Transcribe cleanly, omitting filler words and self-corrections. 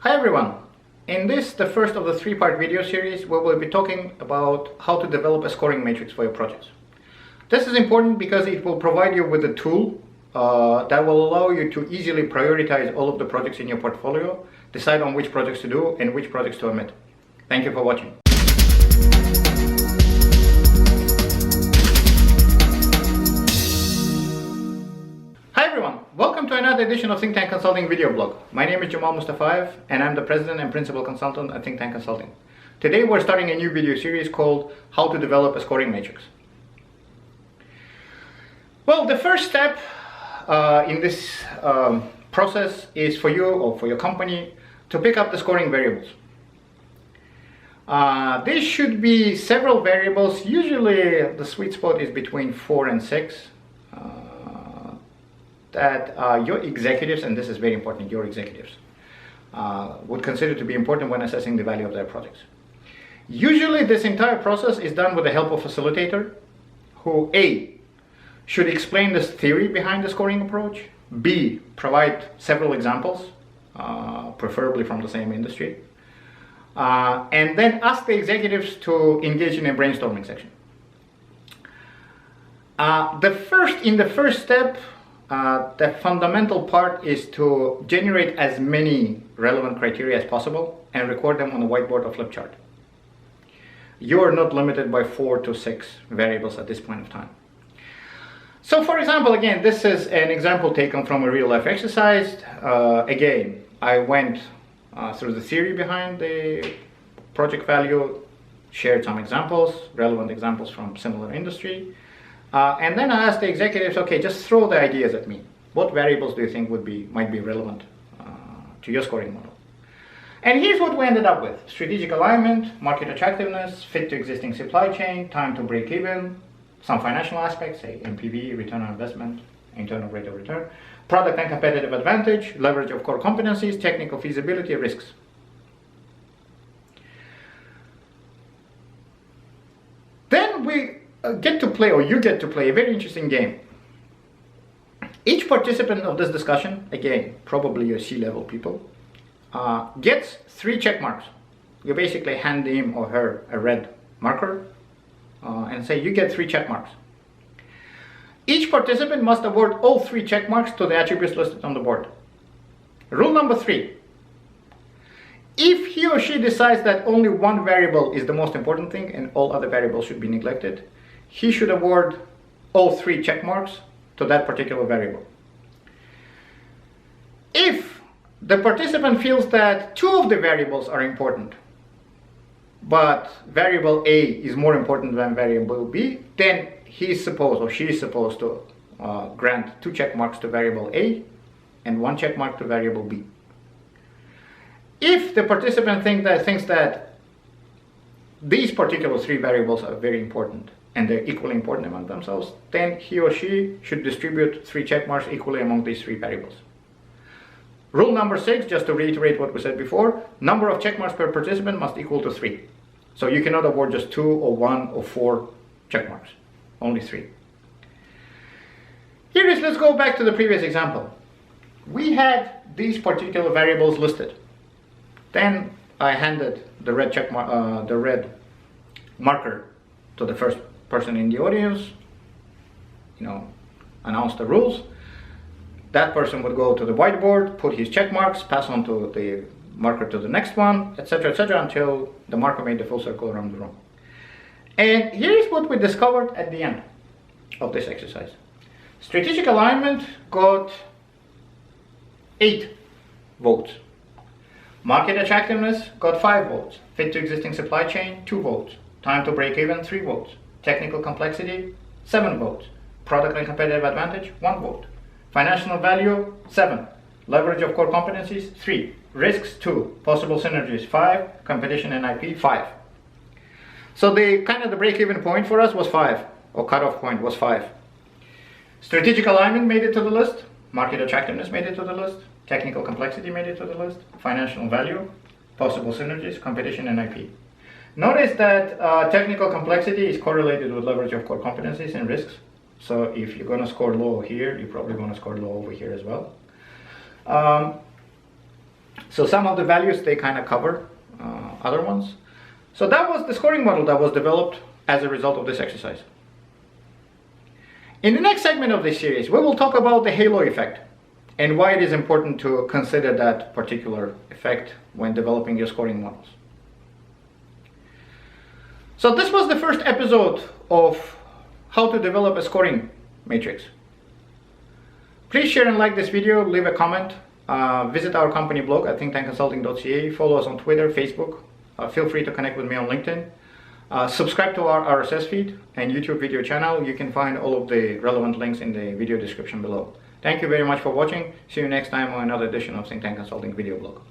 Hi everyone! In this, the first of the three-part video series, we will be talking about how to develop a scoring matrix for your projects. This is important because it will provide you with a tool that will allow you to easily prioritize all of the projects in your portfolio, decide on which projects to do and which projects to omit. Thank you for watching. Hi everyone, welcome to another edition of Think Tank Consulting video blog. My name is Jamal and I'm the President and Principal Consultant at Think Tank Consulting. Today we're starting a new video series called How to Develop a Scoring Matrix. Well, the first step in this process is for you or for your company to pick up the scoring variables. There should be several variables. Usually the sweet spot is between 4 and 6. That your executives, and this is very important, your executives would consider to be important when assessing the value of their projects. Usually this entire process is done with the help of a facilitator who A, should explain this theory behind the scoring approach, B, provide several examples, preferably from the same industry, and then ask the executives to engage in a brainstorming section. In the first step, the fundamental part is to generate as many relevant criteria as possible and record them on a whiteboard or flip chart. You are not limited by 4 to 6 variables at this point of time. So for example, again, this is an example taken from a real life exercise. Again, I went through the theory behind the project value, shared some examples, relevant examples from similar industry. And then I asked the executives, okay, just throw the ideas at me. What variables do you think might be relevant to your scoring model? And here's what we ended up with. Strategic alignment, market attractiveness, fit to existing supply chain, time to break even, some financial aspects, say NPV, return on investment, internal rate of return, product and competitive advantage, leverage of core competencies, technical feasibility, risks. Then we get to play, or you get to play, a very interesting game. Each participant of this discussion, again, probably your C-level people, gets 3 check marks. You basically hand him or her a red marker and say, you get 3 check marks. Each participant must award all 3 check marks to the attributes listed on the board. Rule number 3. If he or she decides that only one variable is the most important thing and all other variables should be neglected, he should award all 3 check marks to that particular variable. If the participant feels that 2 of the variables are important, but variable A is more important than variable B, then he is supposed or she is supposed to grant 2 check marks to variable A and 1 check mark to variable B. If the participant thinks that these particular 3 variables are very important and they're equally important among themselves, then he or she should distribute 3 check marks equally among these 3 variables. Rule number 6, just to reiterate what we said before, number of check marks per participant must equal to 3. So you cannot award just 2 or 1 or 4 check marks, only 3. Let's go back to the previous example. We had these particular variables listed. Then I handed the red marker to the first person in the audience, announce the rules. That person would go to the whiteboard, put his check marks, pass on to the marker to the next one, etc., until the marker made the full circle around the room. And here's what we discovered at the end of this exercise. Strategic alignment got 8 votes. Market attractiveness got 5 votes. Fit to existing supply chain, 2 votes. Time to break even, 3 votes. Technical complexity, 7 votes. Product and competitive advantage, 1 vote. Financial value, 7. Leverage of core competencies, 3. Risks, 2. Possible synergies, 5. Competition and IP, 5. So the break-even point for us was 5, or cutoff point was 5. Strategic alignment made it to the list. Market attractiveness made it to the list. Technical complexity made it to the list. Financial value, possible synergies, competition and IP. Notice that technical complexity is correlated with leverage of core competencies and risks. So if you're going to score low here, you're probably going to score low over here as well. So some of the values, they kind of cover other ones. So that was the scoring model that was developed as a result of this exercise. In the next segment of this series, we will talk about the halo effect and why it is important to consider that particular effect when developing your scoring models. So this was the first episode of how to develop a scoring matrix. Please share and like this video, leave a comment, visit our company blog at thinktankconsulting.ca, follow us on Twitter, Facebook, feel free to connect with me on LinkedIn. Subscribe to our RSS feed and YouTube video channel. You can find all of the relevant links in the video description below. Thank you very much for watching. See you next time on another edition of Think Tank Consulting video blog.